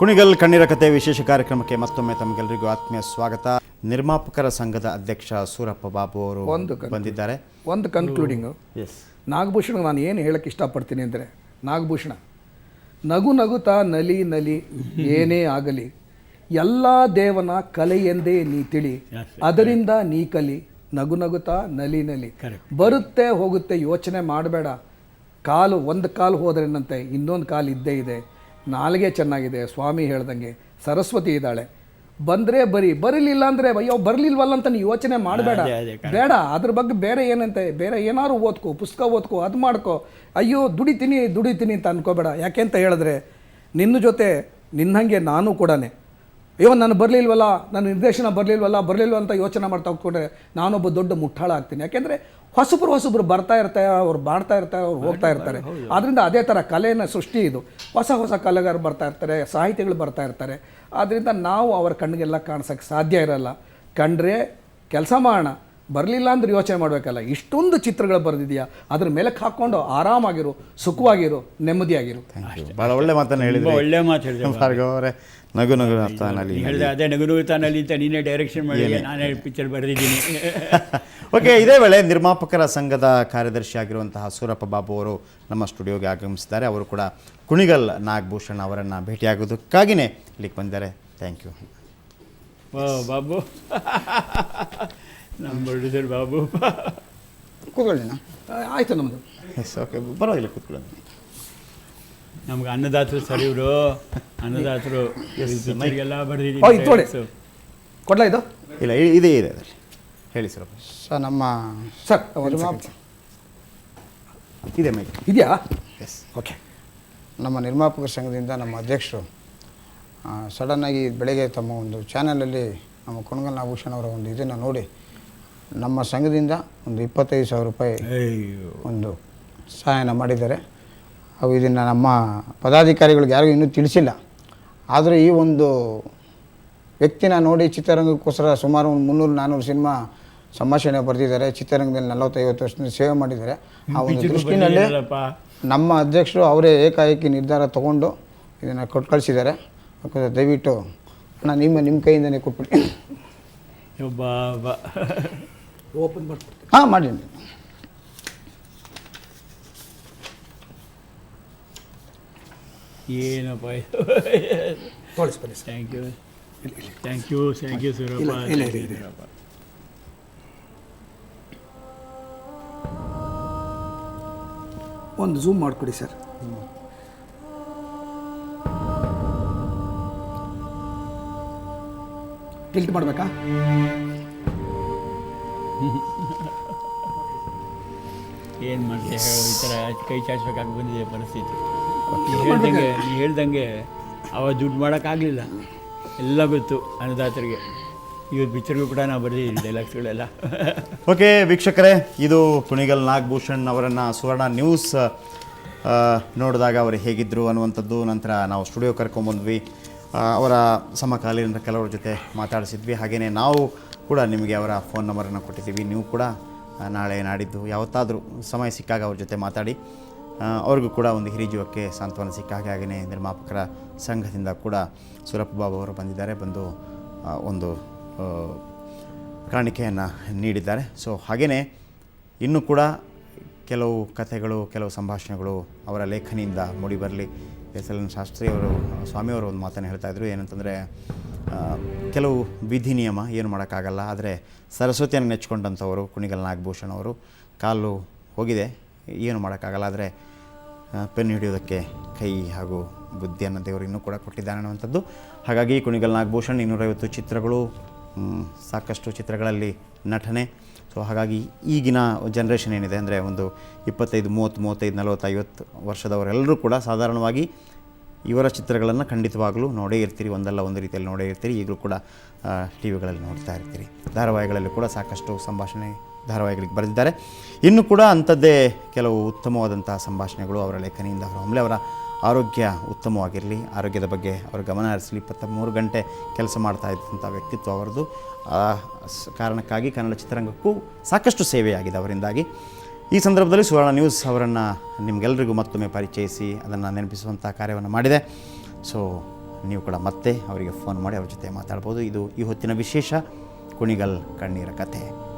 ಕುಣಿಗಲ್ ಕಣ್ಣೀರ ಕಥೆ ವಿಶೇಷ ಕಾರ್ಯಕ್ರಮಕ್ಕೆ ಮತ್ತೊಮ್ಮೆ ತಮಗೆಲ್ಲರಿಗೂ ಆತ್ಮೀಯ ಸ್ವಾಗತ. ನಿರ್ಮಾಪಕರ ಸಂಘದ ಅಧ್ಯಕ್ಷ ಸೂರಪ್ಪ ಬಾಬು ಅವರು ಬಂದಿದ್ದಾರೆ. ಒಂದು ಕನ್ಕ್ಲೂಡಿಂಗು, ನಾಗಭೂಷಣ ನಾನು ಏನು ಹೇಳಕ್ಕೆ ಇಷ್ಟಪಡ್ತೀನಿ ಅಂದರೆ, ನಾಗಭೂಷಣ ನಗು ನಗುತ್ತಾ ನಲಿ ನಲಿ ಏನೇ ಆಗಲಿ, ಎಲ್ಲ ದೇವನ ಕಲೆ ಎಂದೇ ನೀ ತಿಳಿ, ಅದರಿಂದ ನೀ ಕಲಿ, ನಗು ನಗುತ್ತಾ ನಲಿ ನಲಿ. ಬರುತ್ತೆ ಹೋಗುತ್ತೆ ಯೋಚನೆ ಮಾಡಬೇಡ. ಒಂದು ಕಾಲು ಹೋದ್ರೇನಂತೆ ಇನ್ನೊಂದು ಕಾಲು ಇದ್ದೇ ಇದೆ. ನಾಲ್ಗೆ ಚೆನ್ನಾಗಿದೆ, ಸ್ವಾಮಿ ಹೇಳ್ದಂಗೆ ಸರಸ್ವತಿ ಇದ್ದಾಳೆ. ಬಂದರೆ ಬರಲಿಲ್ಲ ಅಂದರೆ ಅಯ್ಯೋ ಬರಲಿಲ್ವಲ್ಲ ಅಂತ ನೀವು ಯೋಚನೆ ಮಾಡಬೇಡ. ಬೇಡ, ಅದ್ರ ಬಗ್ಗೆ ಬೇರೆ ಏನಂತೆ, ಬೇರೆ ಏನಾದ್ರು ಓದ್ಕೋ, ಪುಸ್ತಕ ಓದ್ಕೋ, ಅದು ಮಾಡ್ಕೋ. ಅಯ್ಯೋ ದುಡಿತೀನಿ ಅಂತ ಅನ್ಕೋಬೇಡ. ಯಾಕೆ ಅಂತ ಹೇಳಿದ್ರೆ ನಿನ್ನ ಜೊತೆ ನಿನ್ನಂಗೆ ನಾನು ಕೂಡ ಅಯ್ಯೋ ನಾನು ಬರಲಿಲ್ವಲ್ಲ, ನನ್ನ ನಿರ್ದೇಶನ ಬರಲಿಲ್ವ ಅಂತ ಯೋಚನೆ ಮಾಡ್ತಾ ಹೋಗ್ಕೊಂಡ್ರೆ ನಾನೊಬ್ಬ ದೊಡ್ಡ ಮುಟ್ಟಾಳ ಆಗ್ತೀನಿ. ಯಾಕೆಂದರೆ ಹೊಸಬ್ರು ಬರ್ತಾ ಇರ್ತಾರೆ, ಅವ್ರು ಮಾಡ್ತಾ ಇರ್ತಾರೆ, ಅವ್ರು ಹೋಗ್ತಾ ಇರ್ತಾರೆ. ಆದ್ದರಿಂದ ಅದೇ ಥರ ಕಲೆಯ ಸೃಷ್ಟಿ ಇದು. ಹೊಸ ಕಲೆಗಾರರು ಬರ್ತಾ ಇರ್ತಾರೆ, ಸಾಹಿತಿಗಳು ಬರ್ತಾ ಇರ್ತಾರೆ. ಆದ್ದರಿಂದ ನಾವು ಅವರ ಕಣ್ಣಿಗೆಲ್ಲ ಕಾಣಿಸೋಕ್ಕೆ ಸಾಧ್ಯ ಇರಲ್ಲ. ಕಂಡ್ರೆ ಕೆಲಸ ಮಾಡೋಣ, ಬರಲಿಲ್ಲ ಅಂದ್ರೆ ಯೋಚನೆ ಮಾಡಬೇಕಲ್ಲ. ಇಷ್ಟೊಂದು ಚಿತ್ರಗಳು ಬರೆದಿದೆಯಾ, ಅದ್ರ ಮೇಲಕ್ಕೆ ಹಾಕ್ಕೊಂಡು ಆರಾಮಾಗಿರು, ಸುಖವಾಗಿರು, ನೆಮ್ಮದಿಯಾಗಿರು. ಭಾಳ ಒಳ್ಳೆ ಮಾತನ್ನು ಹೇಳಿದ್ರು. ಒಳ್ಳೆ ಮಾತು ಹೇಳಿದ್ರೆ ನಗು ತಾನಲ್ಲಿ ಹೇಳಿದೆ. ಅದೇ ನಗು ತಾನಲ್ಲಿ ಅಂತ ನೀನೇ ಡೈರೆಕ್ಷನ್ ಮಾಡಿ ನಾನೇ ಪಿಕ್ಚರ್ ಬರೆದಿದ್ದೀನಿ. ಓಕೆ, ಇದೇ ವೇಳೆ ನಿರ್ಮಾಪಕರ ಸಂಘದ ಕಾರ್ಯದರ್ಶಿ ಆಗಿರುವಂತಹ ಸೂರಪ್ಪ ಬಾಬು ಅವರು ನಮ್ಮ ಸ್ಟುಡಿಯೋಗೆ ಆಗಮಿಸಿದ್ದಾರೆ. ಅವರು ಕೂಡ ಕುಣಿಗಲ್ ನಾಗಭೂಷಣ್ ಅವರನ್ನು ಭೇಟಿಯಾಗೋದಕ್ಕಾಗಿಯೇ ಇಲ್ಲಿಗೆ ಬಂದಿದ್ದಾರೆ. Thank you. ಬಾಬು, ನಮ್ಮ ಪ್ರೊಡ್ಯೂಸರ್ ಬಾಬು. ಕೂತ್ಕೊಳ್ಳೋಣ. ಆಯಿತು ನಮ್ಮದು. ಎಸ್, ಓಕೆ, ಪರವಾಗಿಲ್ಲ, ಕೂತ್ಕೊಳ್ಳೋಣ. ನಮ್ಗೆ ಅನ್ನದಾತರು ಸರಿ ಇವರು, ಅನ್ನದಾತರು ಎಲ್ಲ ಬರೆದಿದ್ದೀನಿ. ಕೊಡ್ಲಾ ಇದು? ಇಲ್ಲ, ಇದೇ ಇದೆ ಅದರಲ್ಲಿ. ಹೇಳಿ ಸರ್. ನಮ್ಮ ಇದೆ ಮೈಕ್ ಇದೆಯಾ? Yes, okay. ನಮ್ಮ ನಿರ್ಮಾಪಕರ ಸಂಘದಿಂದ ನಮ್ಮ ಅಧ್ಯಕ್ಷರು ಸಡನ್ನಾಗಿ ಬೆಳಗ್ಗೆ ತಮ್ಮ ಒಂದು ಚಾನಲಲ್ಲಿ ನಮ್ಮ ಕುಣಿಗಲ್ ನಾಗಭೂಷಣ್ ಅವರ ಒಂದು ಇದನ್ನು ನೋಡಿ ನಮ್ಮ ಸಂಘದಿಂದ ಒಂದು 25,000 ರೂಪಾಯಿ ಒಂದು ಸಹಾಯನ ಮಾಡಿದ್ದಾರೆ. ಅವು ಇದನ್ನು ನಮ್ಮ ಪದಾಧಿಕಾರಿಗಳಿಗೆ ಯಾರಿಗೂ ಇನ್ನೂ ತಿಳಿಸಿಲ್ಲ. ಆದರೆ ಈ ಒಂದು ವ್ಯಕ್ತಿನ ನೋಡಿ ಚಿತ್ರರಂಗಕ್ಕೋಸ್ಕರ ಸುಮಾರು ಒಂದು 300-400 ಸಿನಿಮಾ ಸಂಭಾಷಣೆ ಬರೆದಿದ್ದಾರೆ. ಚಿತ್ರರಂಗದಲ್ಲಿ 40-50 ವರ್ಷದಿಂದ ಸೇವೆ ಮಾಡಿದ್ದಾರೆ. ಆ ಒಂದು ದೃಷ್ಟಿನಲ್ಲಿ ನಮ್ಮ ಅಧ್ಯಕ್ಷರು ಅವರೇ ಏಕಾಏಕಿ ನಿರ್ಧಾರ ತೊಗೊಂಡು ಇದನ್ನು ಕೊಟ್ಟು ಕಳಿಸಿದ್ದಾರೆ. ದಯವಿಟ್ಟು ನಿಮ್ಮ ಕೈಯಿಂದನೇ ಕೊಟ್ಬಿಡಿ. ಓಪನ್ ಮಾಡ್ಕೊಡ್ತೀನಿ. ಹಾಂ, ಮಾಡಿ. ಏನಪ್ಪ ತೋರಿಸ್ಬನ್ನಿ. Thank you Surappa. ಒಂದು ಝೂಮ್ ಮಾಡಿಕೊಡಿ ಸರ್. ಟಿಲ್ಟ್ ಮಾಡಬೇಕಾ? ಏನು ಮಾಡ್ತೀಯ, ಈ ಥರ ಕೈ ಚಾಚಬೇಕಾಗಿ ಬಂದಿದೆ ಪರಿಸ್ಥಿತಿ. ನೀ ಹೇಳ್ದಂಗೆ ಅವಾಗ ದುಡ್ಡು ಮಾಡೋಕ್ಕಾಗಲಿಲ್ಲ, ಎಲ್ಲ ಗೊತ್ತು ಅನ್ನದಾತರಿಗೆ. ಇವತ್ತು ಪಿಕ್ಚರ್ಗೂ ಕೂಡ ನಾವು ಬರೆದಿದ್ದೀವಿ ಡೈಲಾಗ್ಸ್ಗಳೆಲ್ಲ. ಓಕೆ ವೀಕ್ಷಕರೇ, ಇದು ಕುಣಿಗಲ್ ನಾಗಭೂಷಣ್ ಅವರನ್ನು ಸುವರ್ಣ ನ್ಯೂಸ್ ನೋಡಿದಾಗ ಅವರು ಹೇಗಿದ್ದರು ಅನ್ನುವಂಥದ್ದು. ನಂತರ ನಾವು ಸ್ಟುಡಿಯೋ ಕರ್ಕೊಂಬಂದ್ವಿ, ಅವರ ಸಮಕಾಲೀನ ಕೆಲವರ ಜೊತೆ ಮಾತಾಡಿಸಿದ್ವಿ. ಹಾಗೆಯೇ ನಾವು ಕೂಡ ನಿಮಗೆ ಅವರ ಫೋನ್ ನಂಬರನ್ನು ಕೊಟ್ಟಿದ್ದೀವಿ. ನೀವು ಕೂಡ ನಾಳೆ ನಾಡಿದ್ದು ಯಾವತ್ತಾದರೂ ಸಮಯ ಸಿಕ್ಕಾಗ ಅವ್ರ ಜೊತೆ ಮಾತಾಡಿ. ಅವ್ರಿಗೂ ಕೂಡ ಒಂದು ಹಿರಿಜೀವಕ್ಕೆ ಸಾಂತ್ವನ ಸಿಕ್ಕಾಗ. ಹಾಗೆಯೇ ನಿರ್ಮಾಪಕರ ಸಂಘದಿಂದ ಕೂಡ ಸೂರಪ್ಪ ಬಾಬು ಅವರು ಬಂದು ಒಂದು ಕಾಣಿಕೆಯನ್ನು ನೀಡಿದ್ದಾರೆ. ಸೊ ಹಾಗೆಯೇ ಇನ್ನೂ ಕೂಡ ಕೆಲವು ಕಥೆಗಳು, ಕೆಲವು ಸಂಭಾಷಣೆಗಳು ಅವರ ಲೇಖನಿಯಿಂದ ಮೂಡಿಬರಲಿ. SLN ಶಾಸ್ತ್ರಿ ಅವರು, ಸ್ವಾಮಿಯವರು ಒಂದು ಮಾತನ್ನು ಹೇಳ್ತಾಯಿದ್ರು. ಏನಂತಂದರೆ, ಕೆಲವು ವಿಧಿ ನಿಯಮ ಏನು ಮಾಡೋಕ್ಕಾಗಲ್ಲ. ಆದರೆ ಸರಸ್ವತಿಯನ್ನು ನೆಚ್ಕೊಂಡಂಥವರು ಕುಣಿಗಲ್ ನಾಗಭೂಷಣ್ ಅವರು. ಕಾಲು ಹೋಗಿದೆ, ಏನು ಮಾಡೋಕ್ಕಾಗಲ್ಲ. ಆದರೆ ಪೆನ್ ಹಿಡಿಯೋದಕ್ಕೆ ಕೈ ಹಾಗೂ ಬುದ್ಧಿಯನ್ನು ದೇವರು ಇನ್ನೂ ಕೂಡ ಕೊಟ್ಟಿದ್ದಾನೆ ಅನ್ನುವಂಥದ್ದು. ಹಾಗಾಗಿ ಕುಣಿಗಲ್ ನಾಗಭೂಷಣ್ 250 ಚಿತ್ರಗಳು, ಸಾಕಷ್ಟು ಚಿತ್ರಗಳಲ್ಲಿ ನಟನೆ. ಸೊ ಹಾಗಾಗಿ ಈಗಿನ ಜನ್ರೇಷನ್ ಏನಿದೆ ಅಂದರೆ ಒಂದು 25, 30, 35, 40, 50 ವರ್ಷದವರೆಲ್ಲರೂ ಕೂಡ ಸಾಧಾರಣವಾಗಿ ಇವರ ಚಿತ್ರಗಳನ್ನು ಖಂಡಿತವಾಗಲೂ ನೋಡೇ ಇರ್ತೀರಿ. ಒಂದಲ್ಲ ಒಂದು ರೀತಿಯಲ್ಲಿ ನೋಡೇ ಇರ್ತೀರಿ. ಈಗಲೂ ಕೂಡ ಟಿ ವಿಗಳಲ್ಲಿ ನೋಡ್ತಾ ಇರ್ತೀರಿ. ಧಾರಾವಾಹಿಗಳಲ್ಲಿ ಕೂಡ ಸಾಕಷ್ಟು ಸಂಭಾಷಣೆ ಧಾರಾವಾಹಿಗಳಿಗೆ ಬರೆದಿದ್ದಾರೆ. ಇನ್ನೂ ಕೂಡ ಅಂಥದ್ದೇ ಕೆಲವು ಉತ್ತಮವಾದಂಥ ಸಂಭಾಷಣೆಗಳು ಅವರ ಲೇಖನಿಯಿಂದ ಹೊರಹೊಮ್ಮಲಿ. ಅವರ ಆರೋಗ್ಯ ಉತ್ತಮವಾಗಿರಲಿ, ಆರೋಗ್ಯದ ಬಗ್ಗೆ ಅವರು ಗಮನ ಹರಿಸಲಿ. 23 ಗಂಟೆ ಕೆಲಸ ಮಾಡ್ತಾ ಇದ್ದಂಥ ವ್ಯಕ್ತಿತ್ವ ಅವರದು. ಆ ಕಾರಣಕ್ಕಾಗಿ ಕನ್ನಡ ಚಿತ್ರರಂಗಕ್ಕೂ ಸಾಕಷ್ಟು ಸೇವೆಯಾಗಿದೆ ಅವರಿಂದಾಗಿ. ಈ ಸಂದರ್ಭದಲ್ಲಿ ಸುವರ್ಣ ನ್ಯೂಸ್ ಅವರನ್ನು ನಿಮಗೆಲ್ಲರಿಗೂ ಮತ್ತೊಮ್ಮೆ ಪರಿಚಯಿಸಿ ಅದನ್ನು ನೆನಪಿಸುವಂಥ ಕಾರ್ಯವನ್ನು ಮಾಡಿದೆ. ಸೊ ನೀವು ಕೂಡ ಮತ್ತೆ ಅವರಿಗೆ ಫೋನ್ ಮಾಡಿ ಅವ್ರ ಜೊತೆ ಮಾತಾಡ್ಬೋದು. ಇದು ಈ ಹೊತ್ತಿನ ವಿಶೇಷ ಕುಣಿಗಲ್ ಕಣ್ಣೀರ ಕಥೆ.